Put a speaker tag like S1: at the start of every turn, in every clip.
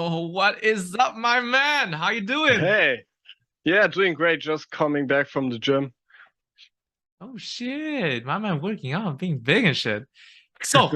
S1: Yo, what is up, my man? How you doing?
S2: Hey, yeah, doing great. Just coming back from the gym.
S1: Oh shit, my man working out, being big and shit. So,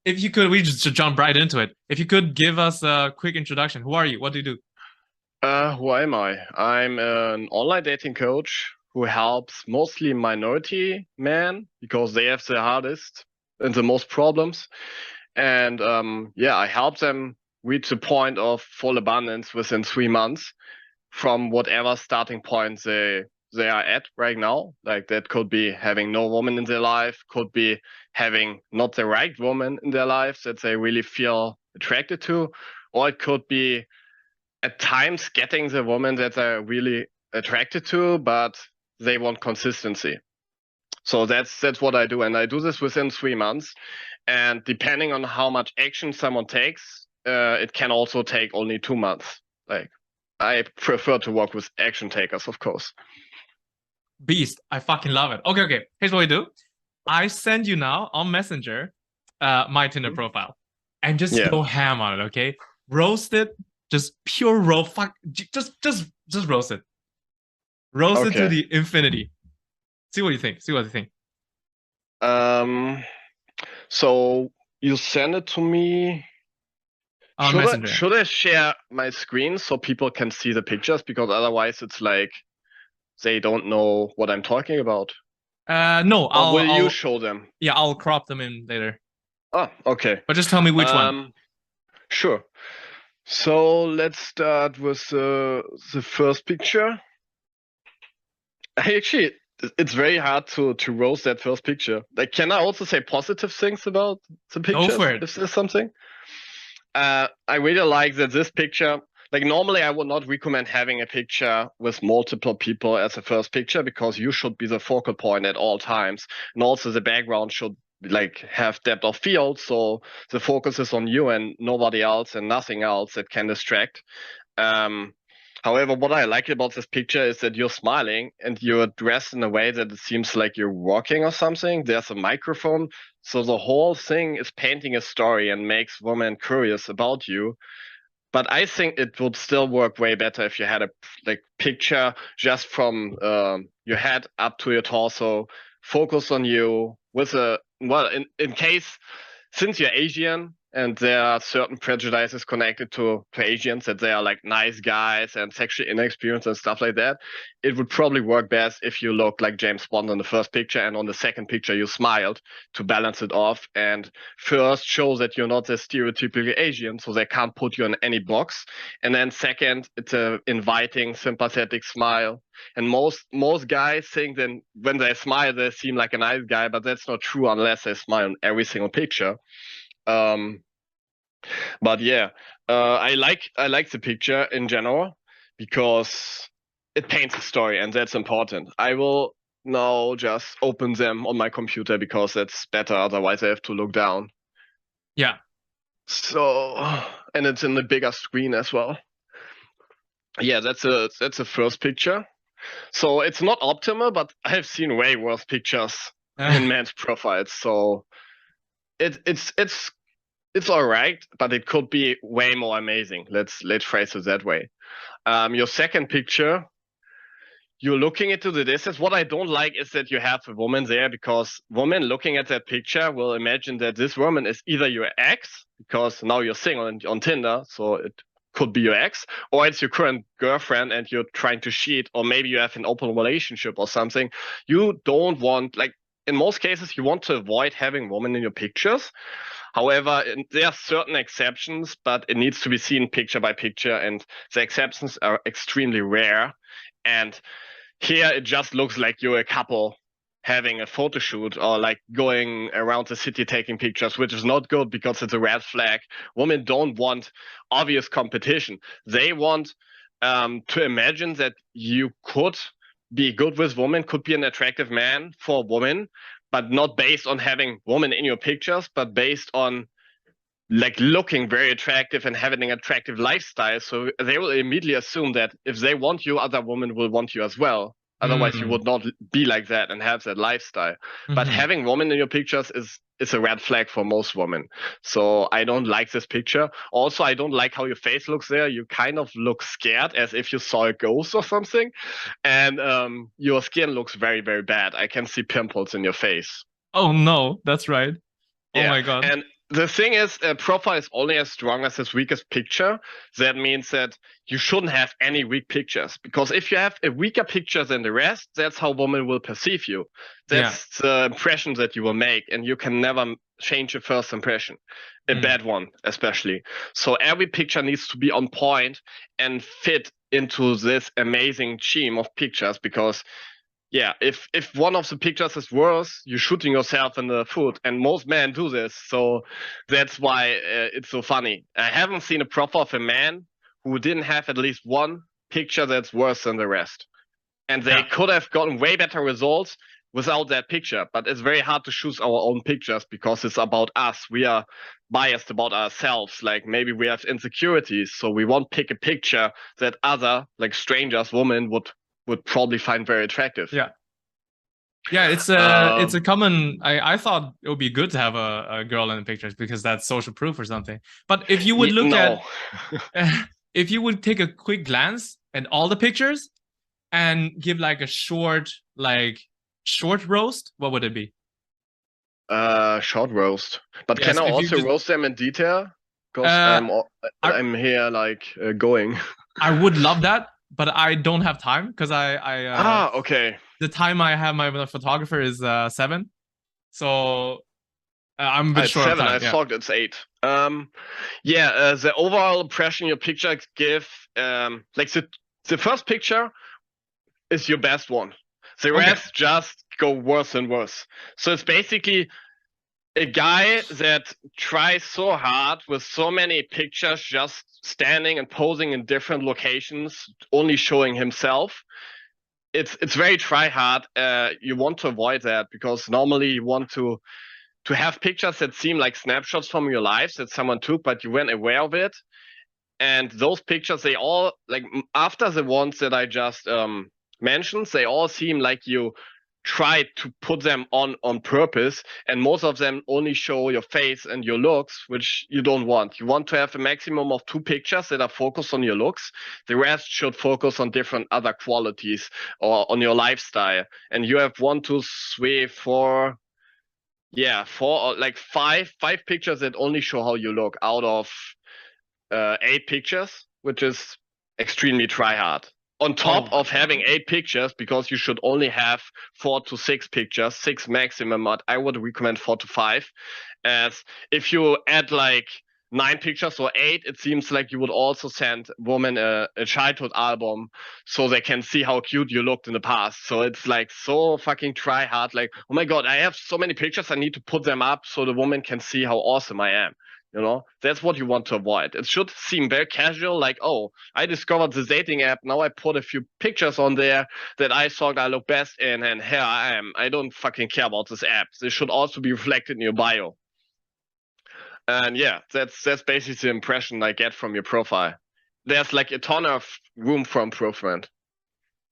S1: if you could, we just jump right into it. If you could give us a quick introduction, who are you? What do you do?
S2: Who am I? I'm an online dating coach who helps mostly minority men because they have the hardest and the most problems. And yeah, I help them reach the point of full abundance within 3 months from whatever starting point they are at right now. Like that could be having no woman in their life, could be having not the right woman in their life that they really feel attracted to, or it could be at times getting the woman that they're really attracted to, but they want consistency. So that's what I do, and I do this within 3 months. And depending on how much action someone takes, it can also take only 2 months. Like I prefer to work with action takers, of course.
S1: Beast. I fucking love it. Okay. Here's what we do. I send you now on Messenger, my Tinder
S2: Mhm.
S1: profile, and just
S2: Yeah.
S1: go ham on it. Okay, roast it, just pure roast. Fuck, just roast it to
S2: Okay.
S1: the infinity. See what you think. See what you think.
S2: Um. So you send it to me.
S1: On Messenger.
S2: Should I share my screen so people can see the pictures? Because otherwise, it's like they don't know what I'm talking about.
S1: No,
S2: Or will you show them?
S1: yeah, I'll crop them in later.
S2: Ah, okay.
S1: But just tell me which one.
S2: Um. Sure. So let's start with the first picture. I actually, it's very hard to roast that first picture. Like, can I also say positive things about the
S1: Go
S2: pictures?
S1: for it.
S2: If there's something, I really like that this picture. Like, normally I would not recommend having a picture with multiple people as a first picture because you should be the focal point at all times, and also the background should like have depth of field, so the focus is on you and nobody else and nothing else that can distract. Um, However, what I like about this picture is that you're smiling and you're dressed in a way that it seems like you're walking or something. There's a microphone. So the whole thing is painting a story and makes women curious about you. But I think it would still work way better if you had a like picture just from your head up to your torso, focus on you with a well, in case since you're Asian and there are certain prejudices connected to Asians that they are like nice guys and sexually inexperienced and stuff like that, it would probably work best if you look like James Bond on the first picture and on the second picture you smiled to balance it off and first show that you're not a stereotypical Asian, so they can't put you in any box. And then second, it's a inviting, sympathetic smile. And most guys think then when they smile, they seem like a nice guy, but that's not true unless they smile on every single picture. Um, but yeah, I like the picture in general because it paints a story, and that's important. I will now just open them on my computer because that's better. Otherwise, I have to look down.
S1: Yeah.
S2: So, and it's in the bigger screen as well. Yeah, that's a first picture. So it's not optimal, but I've seen way worse pictures in men's profiles. So it's all right, but it could be way more amazing. Let's phrase it that way. Your second picture, you're looking into the distance. What I don't like is that you have a woman there because women looking at that picture will imagine that this woman is either your ex, because now you're single and on Tinder, so it could be your ex, or it's your current girlfriend and you're trying to cheat, or maybe you have an open relationship or something. You don't want, like, in most cases, you want to avoid having women in your pictures. However, there are certain exceptions, but it needs to be seen picture by picture, and the exceptions are extremely rare. And here it just looks like you're a couple having a photo shoot or like going around the city taking pictures, which is not good because it's a red flag. Women don't want obvious competition. They want to imagine that you could be good with women, could be an attractive man for women, but not based on having women in your pictures, but based on like looking very attractive and having an attractive lifestyle. So they will immediately assume that if they want you, other women will want you as well. Otherwise, you would not be like that and have that lifestyle. But having women in your pictures is a red flag for most women. So I don't like this picture. Also, I don't like how your face looks there. You kind of look scared, as if you saw a ghost or something. And your skin looks very, very bad. I can see pimples in your face.
S1: Oh no, that's right. Oh
S2: Yeah.
S1: my God.
S2: And the thing is, a profile is only as strong as its weakest picture. That means that you shouldn't have any weak pictures, because if you have a weaker picture than the rest, that's how women will perceive you.
S1: Yeah.
S2: That's the impression that you will make, and you can never change a first impression, a bad one especially. So every picture needs to be on point and fit into this amazing scheme of pictures, because yeah, if one of the pictures is worse, you're shooting yourself in the foot, and most men do this. So that's why it's so funny. I haven't seen a profile of a man who didn't have at least one picture that's worse than the rest, and they could have gotten way better results without that picture. But it's very hard to choose our own pictures because it's about us. We are biased about ourselves. Like maybe we have insecurities, so we won't pick a picture that other, like strangers, women would probably find very attractive.
S1: Yeah. Yeah, it's a common. I thought it would be good to have a girl in the pictures because that's social proof or something. But if you would look at, if you would take a quick glance at all the pictures and give like a short roast, what would it be?
S2: Short roast. But
S1: Yes,
S2: can I
S1: if you
S2: also
S1: just,
S2: roast them in detail? Because I'm here like going.
S1: I would love that, but I don't have time because
S2: Okay.
S1: the time I have my photographer is 7, so I'm a bit
S2: It's
S1: short of
S2: 7.
S1: time.
S2: I thought it's 8. The overall impression your picture give, like the first picture is your best one. The rest just go worse and worse. So it's basically a guy that tries so hard with so many pictures, just standing and posing in different locations, only showing himself. It's very try hard. You want to avoid that, because normally you want to have pictures that seem like snapshots from your lives that someone took, but you weren't aware of it. And those pictures, they all, like after the ones that I just mentioned, they all seem like you tried to put them on purpose, and most of them only show your face and your looks, which you don't want. You want to have a maximum of 2 pictures that are focused on your looks. The rest should focus on different other qualities or on your lifestyle. And you have 1, 2, 3, 4, yeah, 4 or like 5 pictures that only show how you look out of 8 pictures, which is extremely try hard. On top of having 8 pictures, because you should only have 4 to 6 pictures, 6 maximum, but I would recommend 4 to 5. As if you add like 9 pictures or 8, it seems like you would also send women a childhood album so they can see how cute you looked in the past. So it's like so fucking try hard. Like, oh my God, I have so many pictures. I need to put them up so the woman can see how awesome I am. You know, that's what you want to avoid. It should seem very casual, like, oh, I discovered the dating app. Now I put a few pictures on there that I thought I look best in, and here I am. I don't fucking care about this app. This should also be reflected in your bio. And yeah, that's basically the impression I get from your profile. There's like a ton of room for improvement.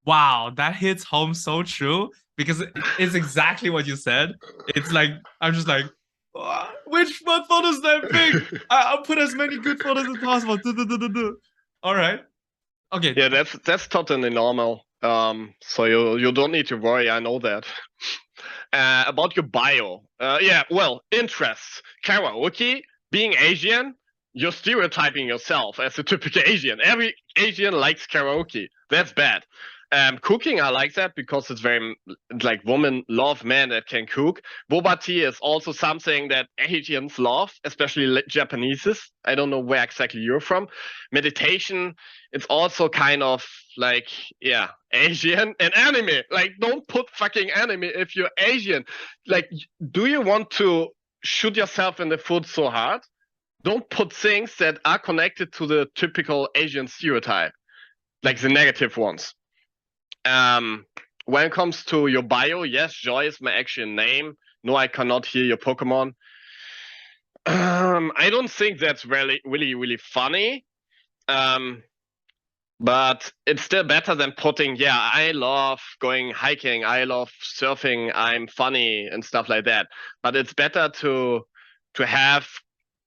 S1: Wow, that hits home so true because it's exactly what you said. It's like I'm just like, which one photos that big? I'll put as many good photos as possible. All right. Okay.
S2: Yeah, that's totally normal. So you don't need to worry. I know that. About your bio. Yeah, well, interests, karaoke, being Asian. You're stereotyping yourself as a typical Asian. Every Asian likes karaoke. That's bad. Cooking, I like that because it's very like women love men that can cook. Boba tea is also something that Asians love, especially Japaneses. I don't know where exactly you're from. Meditation, it's also kind of like, yeah, Asian and anime. Like, don't put fucking anime if you're Asian. Like, do you want to shoot yourself in the foot so hard? Don't put things that are connected to the typical Asian stereotype, like the negative ones. When it comes to your bio, yes, Joy is my actual name. No, I cannot hear your Pokemon. I don't think that's really, really, really funny. But it's still better than putting, yeah, I love going hiking, I love surfing, I'm funny and stuff like that. But it's better to have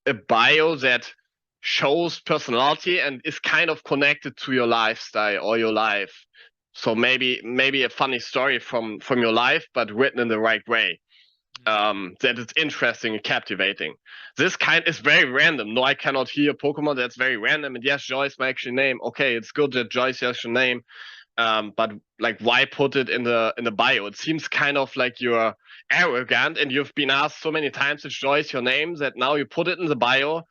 S2: a bio that shows personality and is kind of connected to your lifestyle or your life. So maybe a funny story from your life, but written in the right way. That is interesting and captivating. This kind is very random. No, I cannot hear Pokemon. That's very random. And yes, Joyce my actual name. Okay, it's good that Joyce has your name. But like, why put it in the bio? It seems kind of like you're arrogant, and you've been asked so many times to Joyce your name that now you put it in the bio,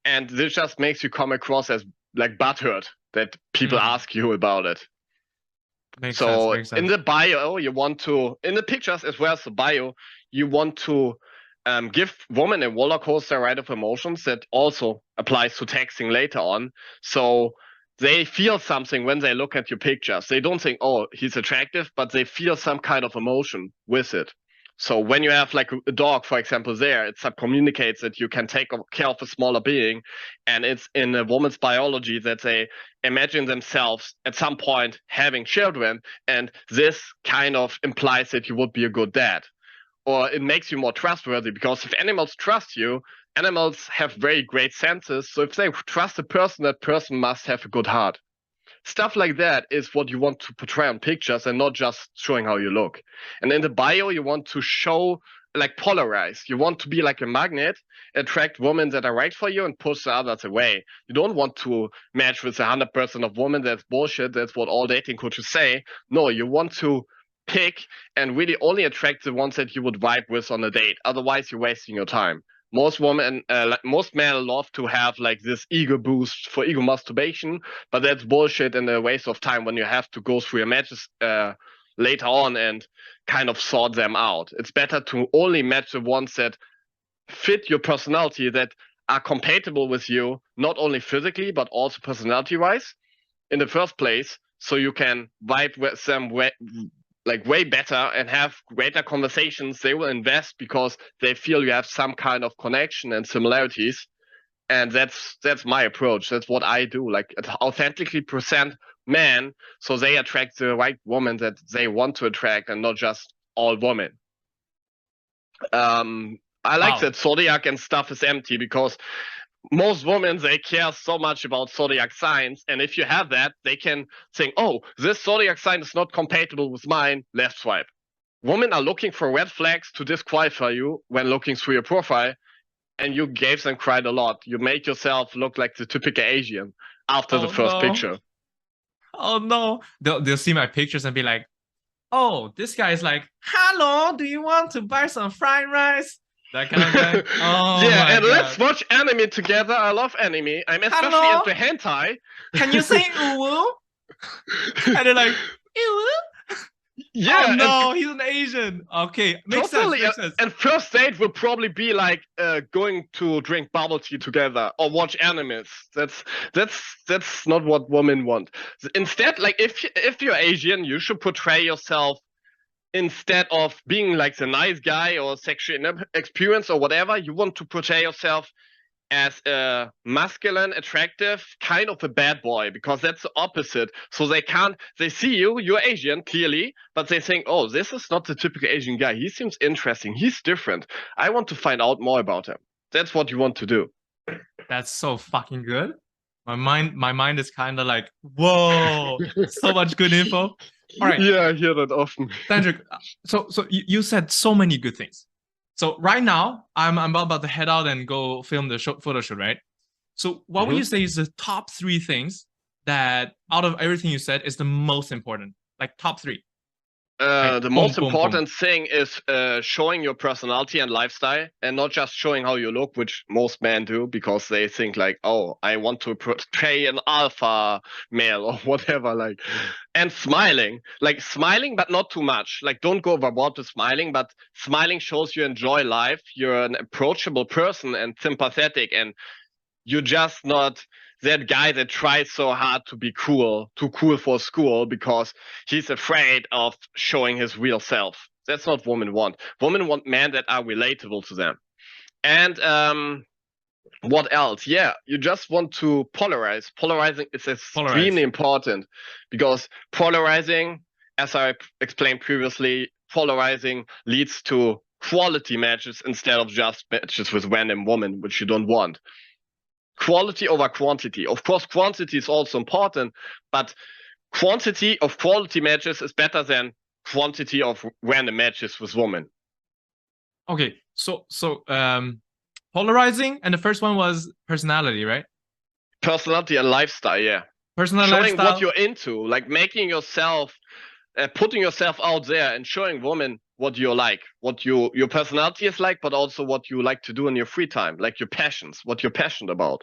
S2: and this just makes you come across as like butthurt that people ask you about it.
S1: Makes sense.
S2: In the bio, you want to, in the pictures as well as the bio, you want to give women a roller coaster ride of emotions that also applies to texting later on. So they feel something when they look at your pictures. They don't think, oh, he's attractive, but they feel some kind of emotion with it. So when you have like a dog, for example, there, it subcommunicates that you can take care of a smaller being. And it's in a woman's biology that they imagine themselves at some point having children. And this kind of implies that you would be a good dad. Or it makes you more trustworthy, because if animals trust you, animals have very great senses. So if they trust a person, that person must have a good heart. Stuff like that is what you want to portray on pictures, and not just showing how you look. And in the bio, you want to show, like, polarize. You want to be like a magnet, attract women that are right for you and push the others away. You don't want to match with 100% of women. That's bullshit. That's what all dating coaches say. No, you want to pick and really only attract the ones that you would vibe with on a date. Otherwise, you're wasting your time. Most women, most men love to have like this ego boost for ego masturbation, but that's bullshit and a waste of time when you have to go through your matches later on and kind of sort them out. It's better to only match the ones that fit your personality, that are compatible with you, not only physically, but also personality-wise in the first place, so you can vibe with them way better and have greater conversations. They will invest because they feel you have some kind of connection and similarities. And that's my approach. That's what I do. Like, authentically present men so they attract the right woman that they want to attract, and not just all women. I like that zodiac and stuff is empty, because most women, they care so much about zodiac signs, and if you have that, they can think, oh, this zodiac sign is not compatible with mine, left swipe. Women are looking for red flags to disqualify you when looking through your profile, and you gave them quite a lot. You made yourself look like the typical Asian after the first picture.
S1: Oh no, they'll see my pictures and be like, oh, this guy is like, hello, do you want to buy some fried rice? That kind of guy. Oh
S2: yeah, and
S1: God.
S2: let's watch anime together. I love anime. I'm especially into hentai.
S1: Can you say uwu? And they're like, uwu? Yeah, oh no, he's an Asian. Okay, makes sense.
S2: And first date will probably be like going to drink bubble tea together or watch animes. That's not what women want. Instead, like, if you're Asian, you should portray yourself, instead of being like the nice guy or sexual experience or whatever, you want to portray yourself as a masculine, attractive, kind of a bad boy, because that's the opposite. So they see you're Asian, clearly, but they think, oh, this is not the typical Asian guy. He seems interesting. He's different. I want to find out more about him. That's what you want to do.
S1: That's so fucking good. My mind is kind of like, whoa, so much good info. All right.
S2: Yeah, I hear that often.
S1: Sandrick, so you said so many good things. So right now, I'm about to head out and go film the photo shoot, right? So what would you say is the top 3 things that, out of everything you said, is the most important? Like, top 3.
S2: The most important thing is showing your personality and lifestyle, and not just showing how you look, which most men do, because they think like, oh, I want to portray an alpha male or whatever, like, and smiling, but not too much. Like, don't go overboard with smiling, but smiling shows you enjoy life. You're an approachable person and sympathetic, and you're just not that guy that tries so hard to be cool, too cool for school, because he's afraid of showing his real self. That's not what women want. Women want men that are relatable to them. And What else? Yeah, you just want to polarize. Polarizing is extremely important because polarizing, as I explained previously, polarizing leads to quality matches instead of just matches with random women, which you don't want. Quality over quantity. Of course, quantity is also important, but quantity of quality matches is better than quantity of random matches with women.
S1: Okay, so polarizing, and the first one was personality, right?
S2: Personality and lifestyle, yeah.
S1: Personal
S2: showing
S1: lifestyle.
S2: What you're into, like making yourself, putting yourself out there and showing women what you're like, what your personality is like, but also what you like to do in your free time, like your passions, what you're passionate about.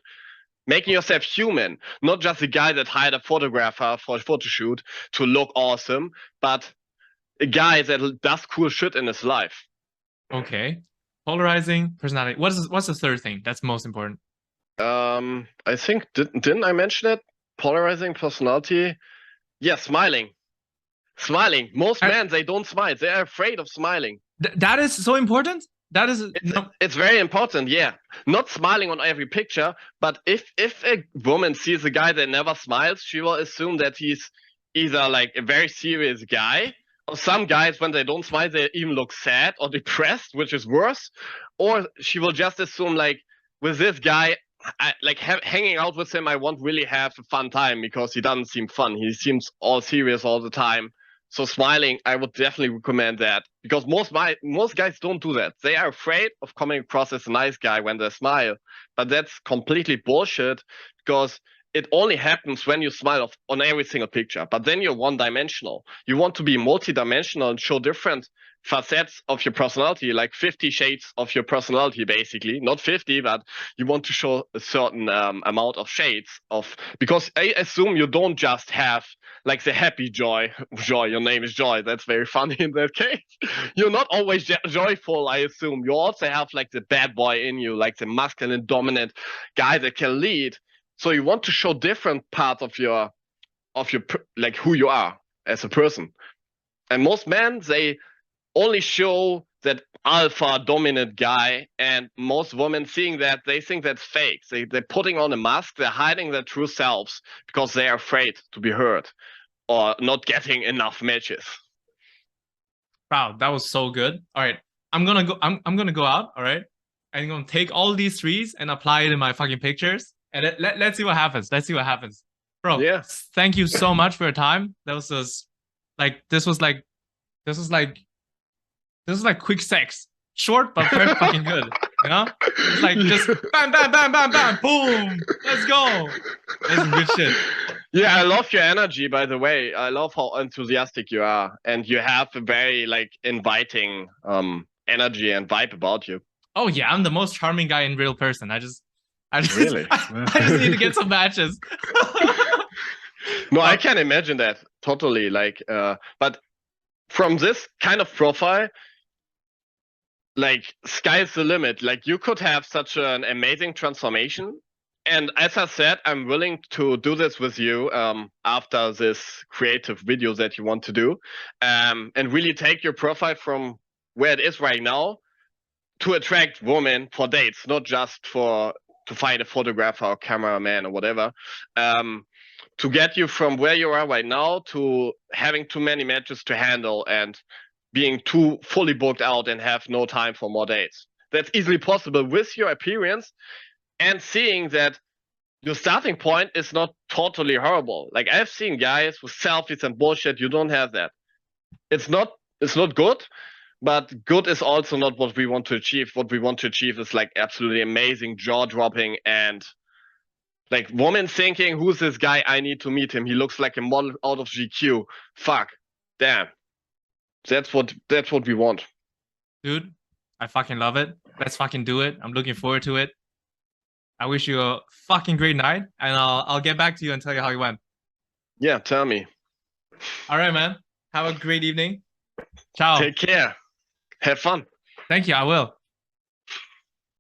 S2: Making yourself human, not just a guy that hired a photographer for a photo shoot to look awesome, but a guy that does cool shit in his life.
S1: Okay. Polarizing, personality. What's the third thing that's most important?
S2: I think didn't I mention it? Polarizing, personality. Yeah, smiling. Smiling. Most men, they don't smile. They're afraid of smiling.
S1: That is so important? That is
S2: it's very important, yeah. Not smiling on every picture, but if a woman sees a guy that never smiles, she will assume that he's either like a very serious guy, or some guys, when they don't smile, they even look sad or depressed, which is worse. Or she will just assume, like, with this guy, hanging out with him, I won't really have a fun time because he doesn't seem fun. He seems all serious all the time. So smiling, I would definitely recommend that because most guys don't do that. They are afraid of coming across as a nice guy when they smile, but that's completely bullshit because it only happens when you smile on every single picture. But then you're one-dimensional. You want to be multi-dimensional and show different facets of your personality, like 50 shades of your personality, basically. Not 50, but you want to show a certain amount of shades of, because I assume you don't just have like the happy Joy. Your name is Joy. That's very funny in that case. You're not always joyful, I assume. You also have like the bad boy in you, like the masculine dominant guy that can lead. So you want to show different parts of your like who you are as a person. And most men, they only show that alpha dominant guy, and most women seeing that, they think that's fake. They're putting on a mask, they're hiding their true selves because they're afraid to be heard or not getting enough matches.
S1: Wow, that was so good. All right, I'm gonna go out. All right, I'm gonna take all these trees and apply it in my fucking pictures, and let's see what happens. Let's see what happens, bro.
S2: Yeah.
S1: Thank you so much for your time. That was just like this was like quick sex, short but very fucking good. You know, it's like just bam, bam, bam, bam, bam, boom. Let's go. That's some good shit.
S2: Yeah, I love your energy, by the way. I love how enthusiastic you are, and you have a very like inviting energy and vibe about you.
S1: Oh yeah, I'm the most charming guy in real person. I just
S2: really
S1: I just need to get some matches.
S2: No, I can imagine that totally. Like, but from this kind of profile, like sky's the limit. Like you could have such an amazing transformation. And as I said, I'm willing to do this with you after this creative video that you want to do, and really take your profile from where it is right now to attract women for dates, not just to find a photographer or cameraman or whatever. To get you from where you are right now to having too many matches to handle and being too fully booked out and have no time for more dates. That's easily possible with your appearance and seeing that your starting point is not totally horrible. Like I've seen guys with selfies and bullshit. You don't have that. It's not good, but good is also not what we want to achieve. What we want to achieve is like absolutely amazing, jaw-dropping, and like woman thinking, who's this guy? I need to meet him. He looks like a model out of GQ. Fuck. Damn. That's what we want.
S1: Dude, I fucking love it. Let's fucking do it. I'm looking forward to it. I wish you a fucking great night, and I'll get back to you and tell you how it went.
S2: Yeah, tell me.
S1: All right, man. Have a great evening. Ciao.
S2: Take care. Have fun.
S1: Thank you. I will.